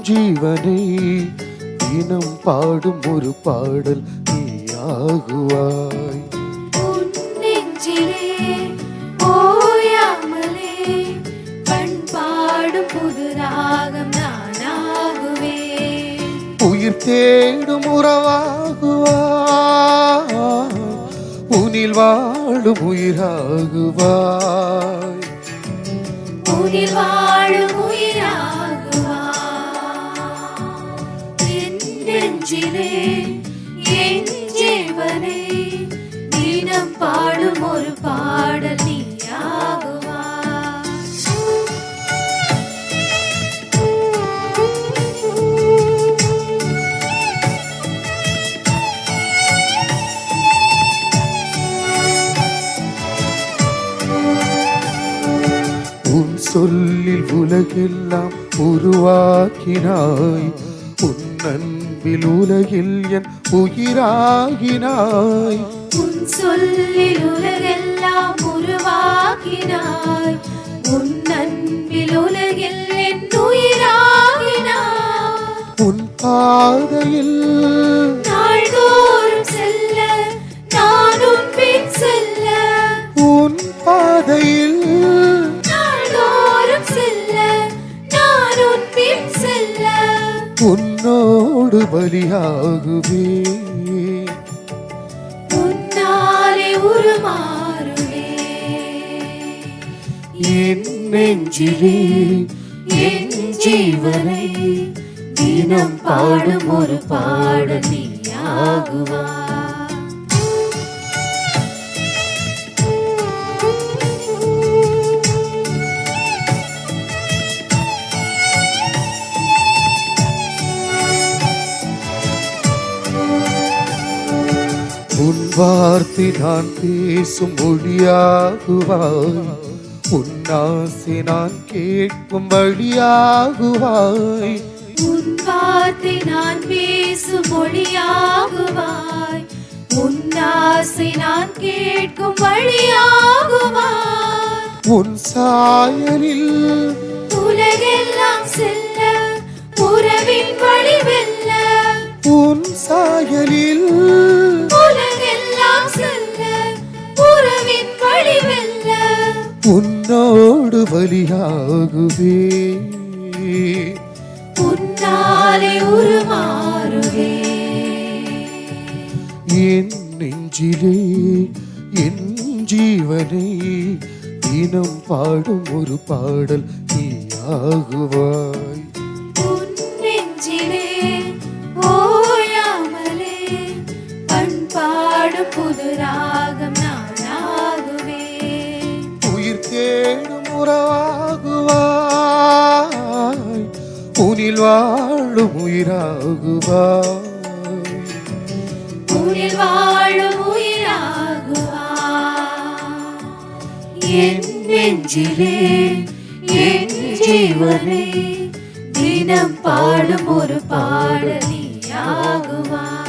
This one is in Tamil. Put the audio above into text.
ஜீவனை தினம் பாடும் ஒரு பாடல் நீயாகுவாய். உன் நெஞ்சிலே ஓயாமலே பண் பாடும் புது ராகம் நானாகுவேன். உயிர் தேடும் உறவாகுவாய், உனில் வாழும் உயிராகுவாய். உனில் வாழும் உயிராகுவாய். என் நெஞ்சிலே என் ஜீவனை தினம் பாடும் ஒரு பாடல் நீயாகுவாய். உன் சொல்லில் உலகெல்லாம் உருவாக்கினாய், உன் அன்பில் உலகில் என் உயிராகினாய். உன் சொல்லில் உலகெல்லாம் உருவாக்கினாய், உன் அன்பில் உலகில் என் உயிராகினாய். உன் பாதையில் நாள்தோறும் செல்ல நான் உன் பின் செல்ல, உன் பாதையில் நாள்தோறும் செல்ல நான் உன் பின் செல்ல, உன்னோடு பலியாகுவே. உன்னாலே உருமாறுவே. என் நெஞ்சிலே என் ஜீவனை தினம் பாடும் ஒரு பாடல் நீயாகுவாய். உன் வார்த்தை நான் பேசும் மொழியாகுவாய், உன் ஆசை நான் கேட்கும் வழியாகுவாய். உன் வார்த்தை நான் பேசும் மொழியாகுவாய், உன் ஆசை நான் கேட்கும் வழியாகுவாய். உன் சாயலில் உலகெல்லாம் செல்ல உறவின் வழி வெல்ல, உன் சாயலில் உலகெல்லாம் செல்ல உறவின் வழி வெல்ல, உன்னோடு பலியாகுவே. உன்னாலே உருமாறுவே. என் நெஞ்சிலே என் ஜீவனை தினம் பாடும் ஒரு பாடல் நீயாகுவாய். உன் நெஞ்சிலே ஓயாமலே பண் பாடும் புது ராகம் நானாகுவேன். உயிர் தேடும் உறவாகுவாய், உனில் வாழும் உயிராகுவாய். உனில் வாழும் உயிராகுவாய். என் நெஞ்சிலே என் ஜீவனை தினம் பாடும் ஒரு பாடல் நீயாகுவாய்.